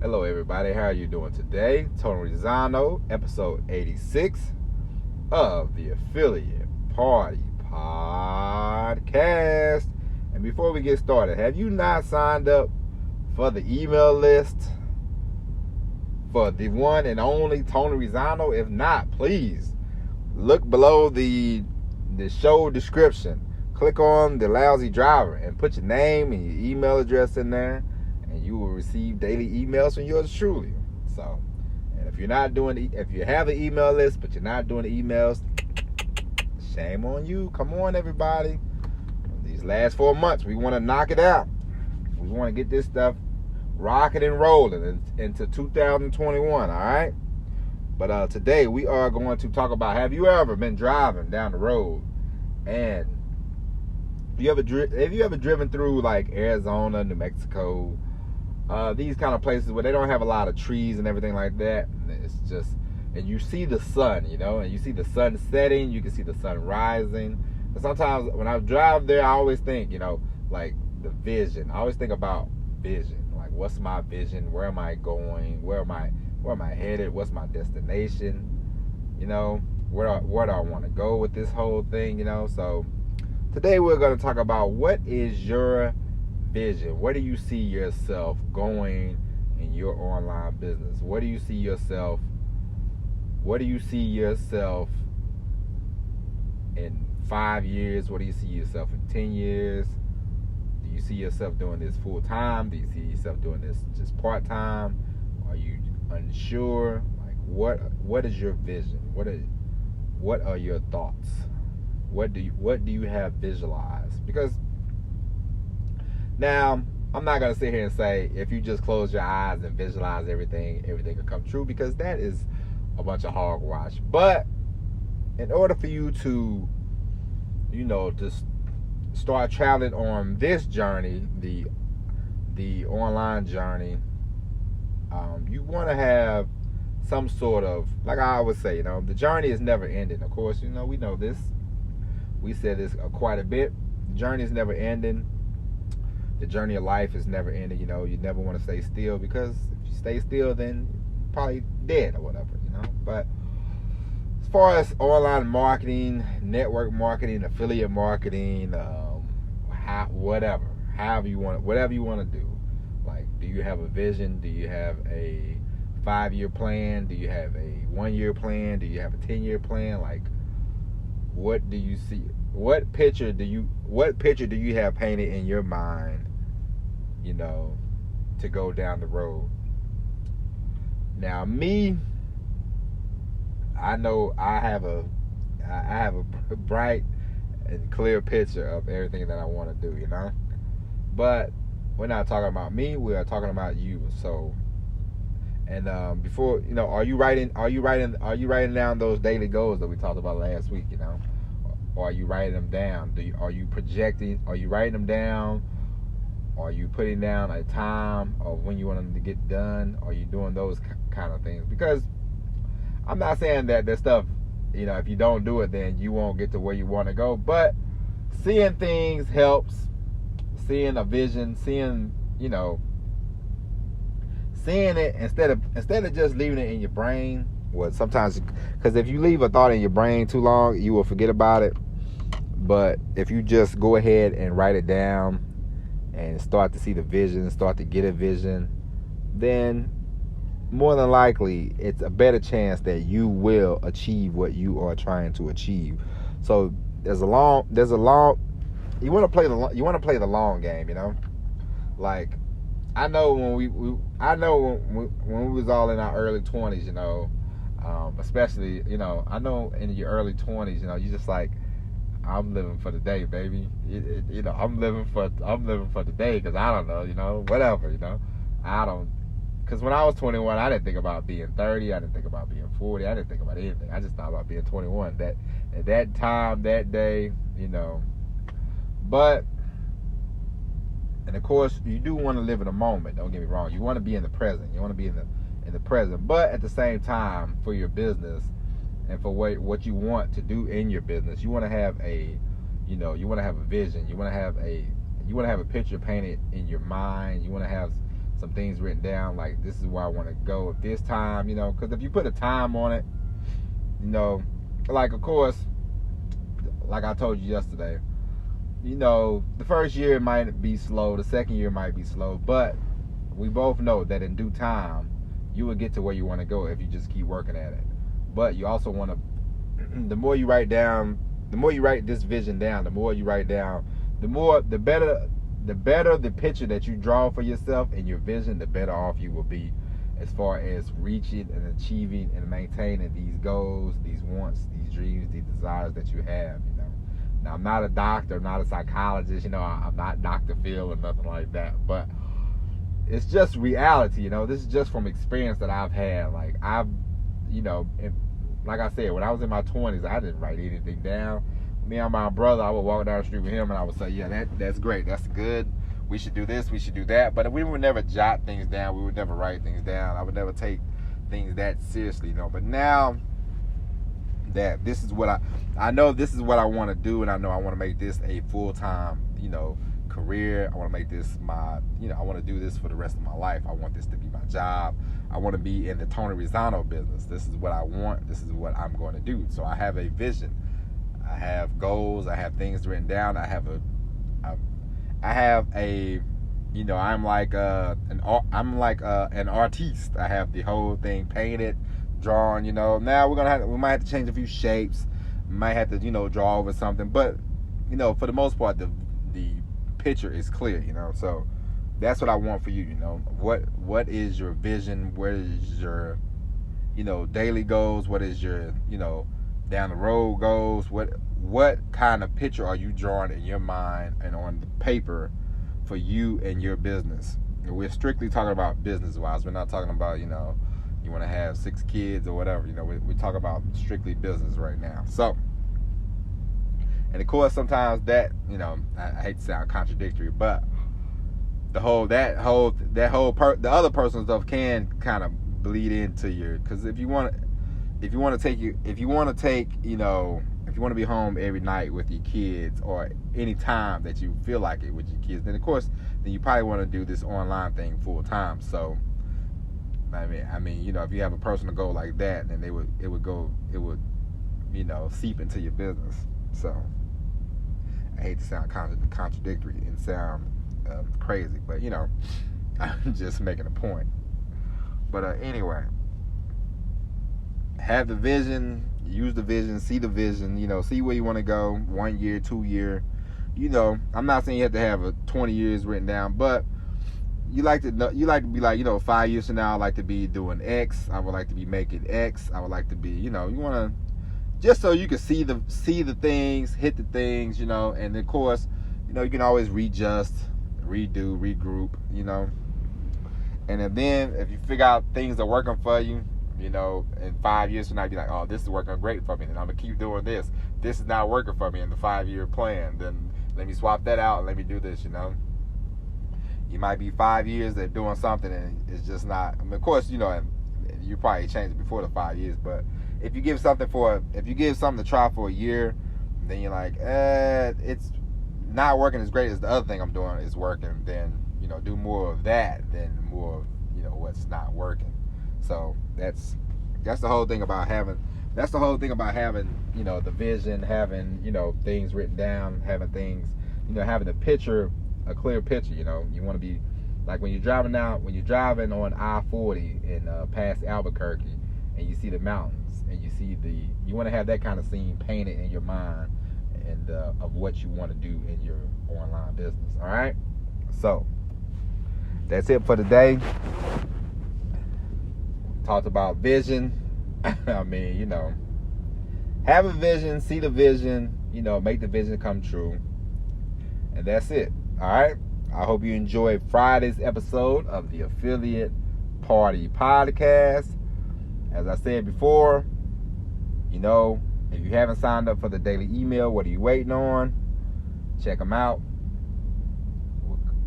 Hello, everybody. How are you doing today? Tony Rizano, episode 86 of the Affiliate Party Podcast. And before we get started, have you not signed up for the email list for the one and only Tony Rizano? If not, please look below the show description. Click on the lousy driver and put your name and your email address in there, and you will receive daily emails from yours truly. So, and if you have an email list but you're not doing the emails, shame on you. Come on, everybody. These last 4 months, we want to knock it out. We want to get this stuff rocking and rolling into 2021. All right. But today we are going to talk about: have you ever been driving down the road and have you ever driven through like Arizona, New Mexico, these kind of places where they don't have a lot of trees and everything like that? And you see the sun, and you see the sun setting, you can see the sun rising. And sometimes when I drive there, I always think, like the vision. I always think about vision. Like, what's my vision? Where am I going? Where am I headed? What's my destination? Where do I want to go with this whole thing? So today we're going to talk about: what is your vision? Where do you see yourself going in your online business? Where do you see yourself in 5 years? Where do you see yourself in 10 years? Do you see yourself doing this full time? Do you see yourself doing this just part time? Are you unsure? Like, what is your vision? What are your thoughts? What do you have visualized? Because now, I'm not going to sit here and say if you just close your eyes and visualize everything will come true, because that is a bunch of hogwash. But in order for you to, just start traveling on this journey, the online journey, you want to have some sort of, like I always say, the journey is never ending. Of course, we know this. We said this quite a bit. The journey is never ending. The journey of life is never ending. You never want to stay still, because if you stay still, then you're probably dead or whatever. But as far as online marketing, network marketing, affiliate marketing, whatever you want to do. Like, do you have a vision? Do you have a 5-year plan? Do you have a 1-year plan? Do you have a 10-year plan? Like, what do you see? What picture do you have painted in your mind, to go down the road? Now, me, I know I have a bright and clear picture of everything that I want to do, But we're not talking about me. We are talking about you. So, and before, are you writing down those daily goals that we talked about last week? Or are you writing them down? Are you projecting? Are you writing them down? Are you putting down a time of when you want them to get done? Are you doing those kind of things? Because I'm not saying that this stuff, if you don't do it, then you won't get to where you want to go. But seeing things helps. Seeing a vision, seeing it instead of just leaving it in your brain. Well, sometimes, because if you leave a thought in your brain too long, you will forget about it. But if you just go ahead and write it down and start to see the vision, start to get a vision, then more than likely it's a better chance that you will achieve what you are trying to achieve. So you want to play the long game, Like, I know when we was all in our early 20s, especially, I know in your early 20s, you just like, I'm living for the day, baby. I'm living for the day, because I don't know, whatever, because when I was 21, I didn't think about being 30. I didn't think about being 40. I didn't think about anything. I just thought about being 21. That at that time, that day, But, and of course, you do want to live in the moment. Don't get me wrong. You want to be in the present. You want to be in the present. But at the same time, for your business and for what you want to do in your business, you want to have a vision. You want to have a picture painted in your mind. You want to have some things written down, like this is where I want to go at this time, because if you put a time on it, like, of course, like I told you yesterday, the first year might be slow, the second year might be slow, but we both know that in due time, you will get to where you want to go if you just keep working at it. But you also want to, the more you write this vision down, the better the picture that you draw for yourself and your vision, the better off you will be as far as reaching and achieving and maintaining these goals, these wants, these dreams, these desires that you have. Now, I'm not a doctor, I'm not a psychologist, I'm not Dr. Phil or nothing like that, but it's just reality. This is just from experience that I've had. Like, like I said, when I was in my 20s, I didn't write anything down. Me and my brother, I would walk down the street with him and I would say, yeah, that's great, that's good, we should do this, we should do that. But we would never jot things down, we would never write things down. I would never take things that seriously, But now that this is what I know this is what I want to do, and I know I want to make this a full-time, career. I want to make this my, I want to do this for the rest of my life. I want this to be my job. I want to be in the Tony Rizano business. This is what I want. This is what I'm going to do. So I have a vision. I have goals. I have things written down. I'm like an artiste. I have the whole thing painted, drawn. Now we might have to change a few shapes. We might have to draw over something, but for the most part the picture is clear. So that's what I want for you. What is your vision? What is your daily goals? What is your down the road goals? What kind of picture are you drawing in your mind and on the paper for you and your business? We're strictly talking about business wise. We're not talking about you want to have 6 kids or whatever. We talk about strictly business right now. So, and of course sometimes that I hate to sound contradictory, but the other person's stuff can kind of bleed into your, because if you want to be home every night with your kids, or any time that you feel like it with your kids, then of course you probably want to do this online thing full time. So I mean if you have a personal goal like that, then it would seep into your business. So I hate to sound contradictory and sound crazy, but I'm just making a point. But anyway, have the vision, use the vision, see the vision, see where you want to go, 1 year, 2 year. I'm not saying you have to have 20 years written down, but you like to be like, 5 years from now, I like to be doing X. I would like to be making X. I would like to be, you want to, just so you can see the things, hit the things, and of course, you can always readjust, redo, regroup, and then if you figure out things are working for you, in 5 years from now, be like, oh, this is working great for me, and I'm gonna keep doing this. This is not working for me in the 5-year plan. Then let me swap that out and let me do this. You might be 5 years at doing something and it's just not. I mean, of course, and you probably changed it before the 5 years, but if you give something to try for a year, then you're like, it's not working as great as the other thing I'm doing is working, then do more of that than more of what's not working. So that's the whole thing about having the vision, having things written down, having things, having a clear picture. You want to be like when you're driving on I-40 in past Albuquerque, and you see the mountains, and you want to have that kind of scene painted in your mind, and of what you want to do in your online business. All right, so that's it for today. Talked about vision. I mean, have a vision, see the vision, make the vision come true, and that's it. All right, I hope you enjoyed Friday's episode of the Affiliate Party Podcast. As I said before, if you haven't signed up for the daily email, what are you waiting on? Check them out.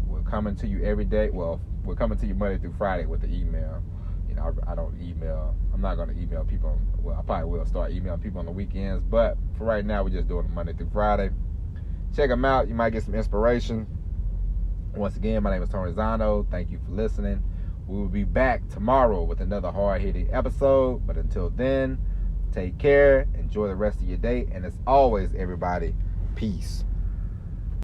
We're coming to you every day. Well, we're coming to you Monday through Friday with the email. I don't email. I'm not going to email people. Well, I probably will start emailing people on the weekends, but for right now, we're just doing it Monday through Friday. Check them out. You might get some inspiration. Once again, my name is Tony Zano. Thank you for listening. We will be back tomorrow with another hard-hitting episode. But until then, take care. Enjoy the rest of your day. And as always, everybody, peace.